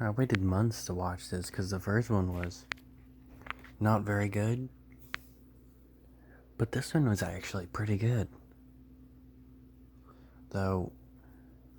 I waited months to watch this because the first one was not very good, but this one was actually pretty good. Though,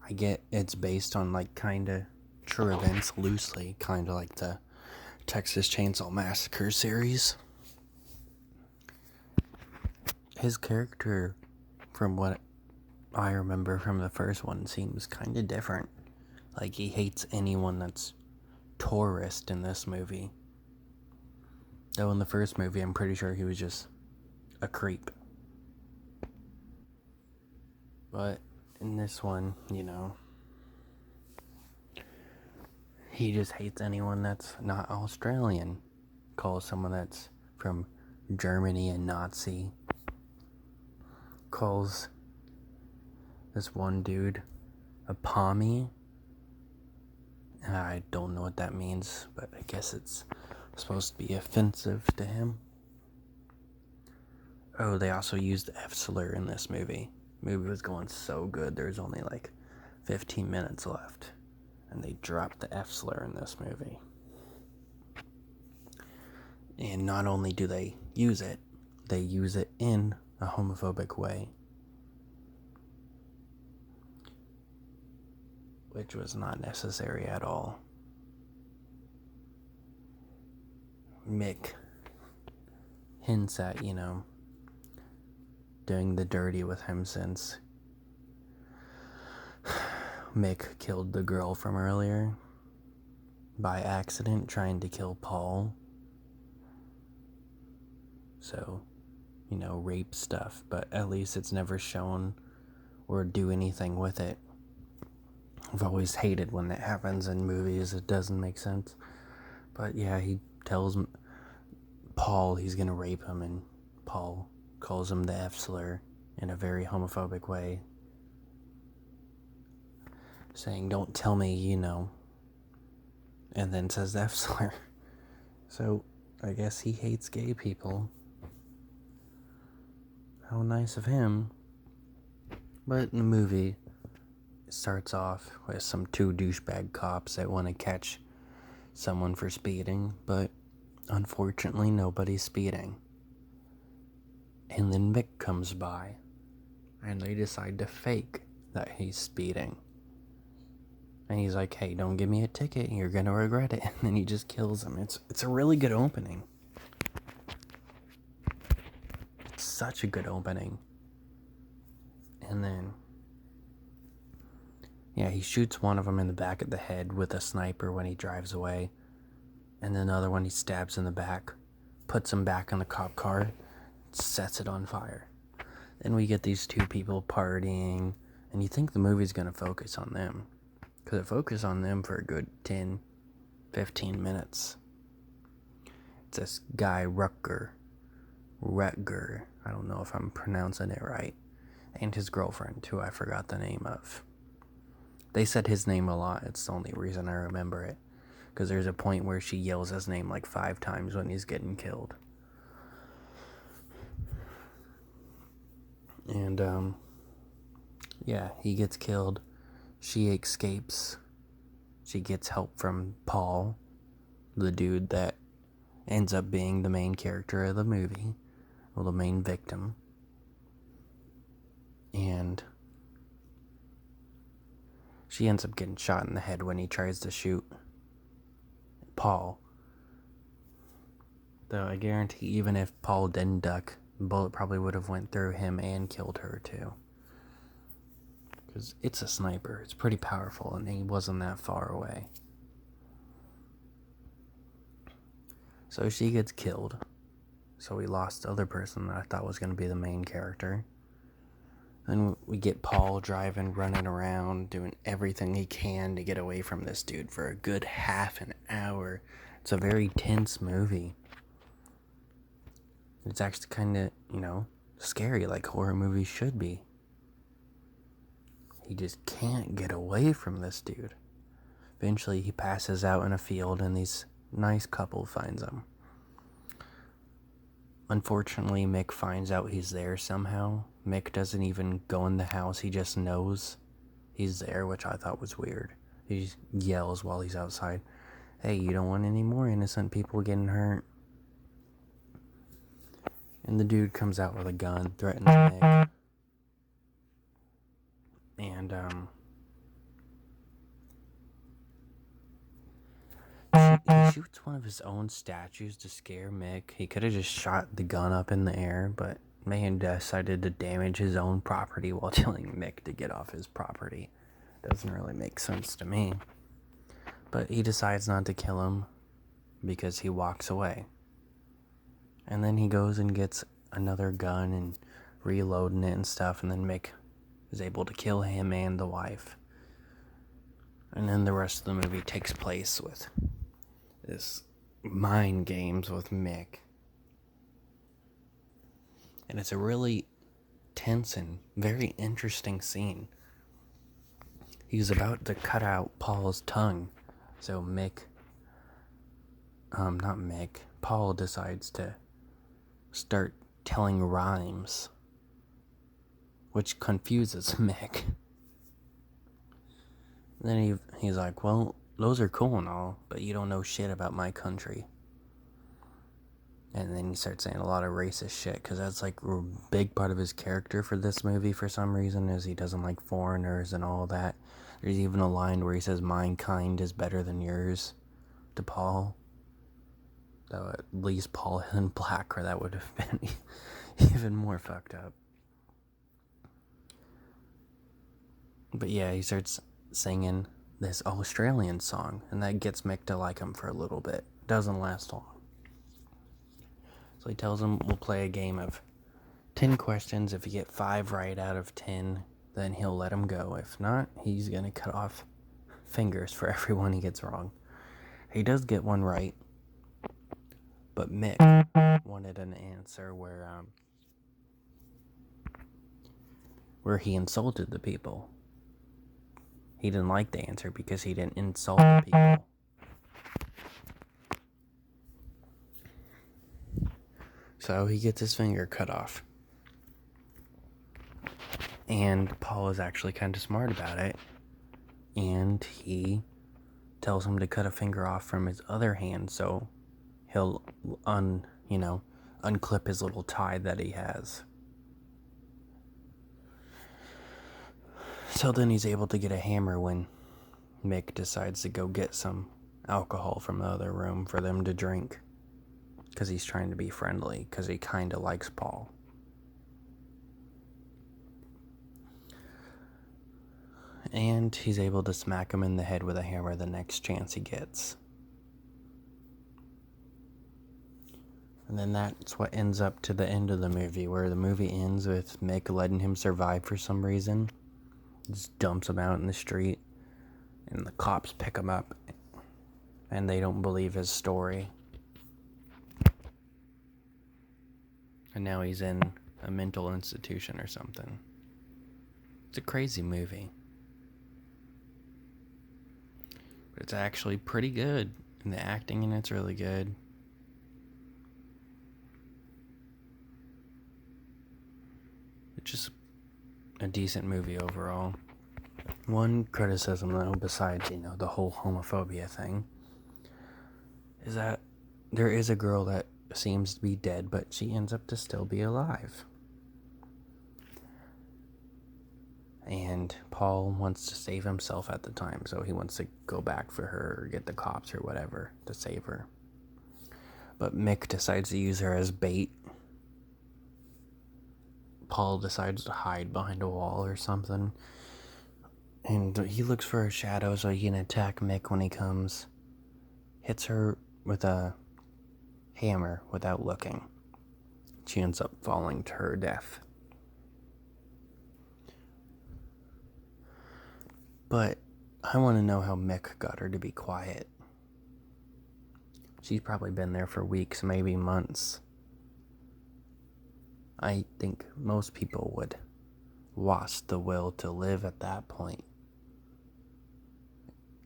I get it's based on like kinda true events loosely, kinda like the Texas Chainsaw Massacre series. His character, from what I remember from the first one, seems kinda different. Like he hates anyone that's tourist in this movie. Though in the first movie, I'm pretty sure he was just a creep. But in this one, he just hates anyone that's not Australian. Calls someone that's from Germany a Nazi. Calls this one dude a pommy. I don't know what that means, but I guess it's supposed to be offensive to him. Oh, they also used F slur in this movie. The movie was going so good, there's only like 15 minutes left. And they dropped the F slur in this movie. And not only do they use it in a homophobic way. Which was not necessary at all. Mick hints at, doing the dirty with him since Mick killed the girl from earlier by accident, trying to kill Paul. So, rape stuff, but at least it's never shown or do anything with it. I've always hated when that happens in movies. It doesn't make sense. But yeah, he tells Paul he's gonna rape him, and Paul calls him the F slur in a very homophobic way, saying, "Don't tell me, and then says the F slur. So, I guess he hates gay people. How nice of him. But in the movie, it starts off with some two douchebag cops that want to catch someone for speeding, but unfortunately nobody's speeding. And then Mick comes by, and they decide to fake that he's speeding. And he's like, "Hey, don't give me a ticket, you're gonna regret it." And then he just kills him. It's a really good opening. It's such a good opening. And then, yeah, he shoots one of them in the back of the head with a sniper when he drives away. And then another one he stabs in the back, puts him back on the cop car, sets it on fire. Then we get these two people partying, and you think the movie's gonna focus on them. Because it focuses on them for a good 10, 15 minutes. It's this guy, Rutger, I don't know if I'm pronouncing it right, and his girlfriend, who I forgot the name of. They said his name a lot, it's the only reason I remember it. Because there's a point where she yells his name like 5 times when he's getting killed. And, yeah, he gets killed. She escapes. She gets help from Paul, the dude that ends up being the main character of the movie, or the main victim. And she ends up getting shot in the head when he tries to shoot Paul. Though I guarantee even if Paul didn't duck, the bullet probably would have went through him and killed her too. Because it's a sniper. It's pretty powerful, and he wasn't that far away. So she gets killed. So we lost the other person that I thought was going to be the main character. Then we get Paul driving, running around, doing everything he can to get away from this dude for a good half an hour. It's a very tense movie. It's actually kind of, scary, like horror movies should be. He just can't get away from this dude. Eventually, he passes out in a field, and this nice couple finds him. Unfortunately, Mick finds out he's there somehow. Mick doesn't even go in the house, he just knows he's there, which I thought was weird. He yells while he's outside, "Hey, you don't want any more innocent people getting hurt." And the dude comes out with a gun, threatens Mick. And, he shoots one of his own statues to scare Mick. He could have just shot the gun up in the air, but Mayhem decided to damage his own property while telling Mick to get off his property. Doesn't really make sense to me. But he decides not to kill him because he walks away. And then he goes and gets another gun and reloading it and stuff, and then Mick is able to kill him and the wife. And then the rest of the movie takes place with this mind games with Mick. And it's a really tense and very interesting scene. He's about to cut out Paul's tongue. So Paul decides to start telling rhymes, which confuses Mick. Then he's like, "Well, those are cool and all, but you don't know shit about my country." And then he starts saying a lot of racist shit, because that's like a big part of his character for this movie for some reason, is he doesn't like foreigners and all that. There's even a line where he says, "My kind is better than yours," to Paul. Though at least Paul isn't black, or that would have been even more fucked up. But yeah, he starts singing this Australian song, and that gets Mick to like him for a little bit. Doesn't last long. So he tells him, we'll play a game of 10 questions. If you get 5 right out of 10, then he'll let him go. If not, he's going to cut off fingers for everyone he gets wrong. He does get one right, but Mick wanted an answer where he insulted the people. He didn't like the answer because he didn't insult the people. So he gets his finger cut off. And Paul is actually kind of smart about it. And he tells him to cut a finger off from his other hand, so he'll unclip his little tie that he has. So then he's able to get a hammer when Mick decides to go get some alcohol from the other room for them to drink, because he's trying to be friendly, because he kind of likes Paul. And he's able to smack him in the head with a hammer the next chance he gets. And then that's what ends up to the end of the movie, where the movie ends with Mick letting him survive for some reason. Just dumps him out in the street, and the cops pick him up, and they don't believe his story. And now he's in a mental institution or something. It's a crazy movie. But it's actually pretty good, and the acting in it's really good. It's just a decent movie overall. One criticism, though, besides, the whole homophobia thing, is that there is a girl that seems to be dead, but she ends up to still be alive. And Paul wants to save himself at the time, so he wants to go back for her or get the cops or whatever to save her. But Mick decides to use her as bait. Paul decides to hide behind a wall or something. And he looks for a shadow so he can attack Mick when he comes. Hits her with a hammer without looking. She ends up falling to her death. But I want to know how Mick got her to be quiet. She's probably been there for weeks, maybe months. I think most people would lost the will to live at that point.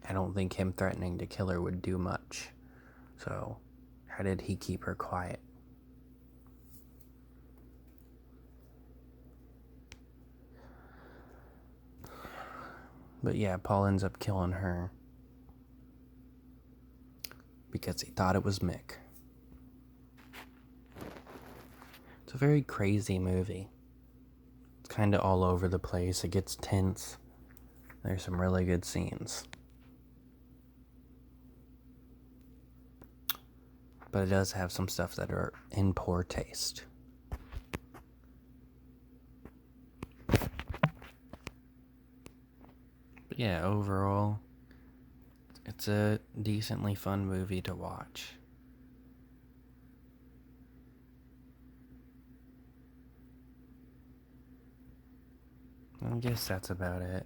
I don't think him threatening to kill her would do much. So, how did he keep her quiet? But yeah, Paul ends up killing her. because he thought it was Mick. It's a very crazy movie. It's kind of all over the place. It gets tense. There's some really good scenes. But it does have some stuff that are in poor taste. But yeah, overall, it's a decently fun movie to watch. I guess that's about it.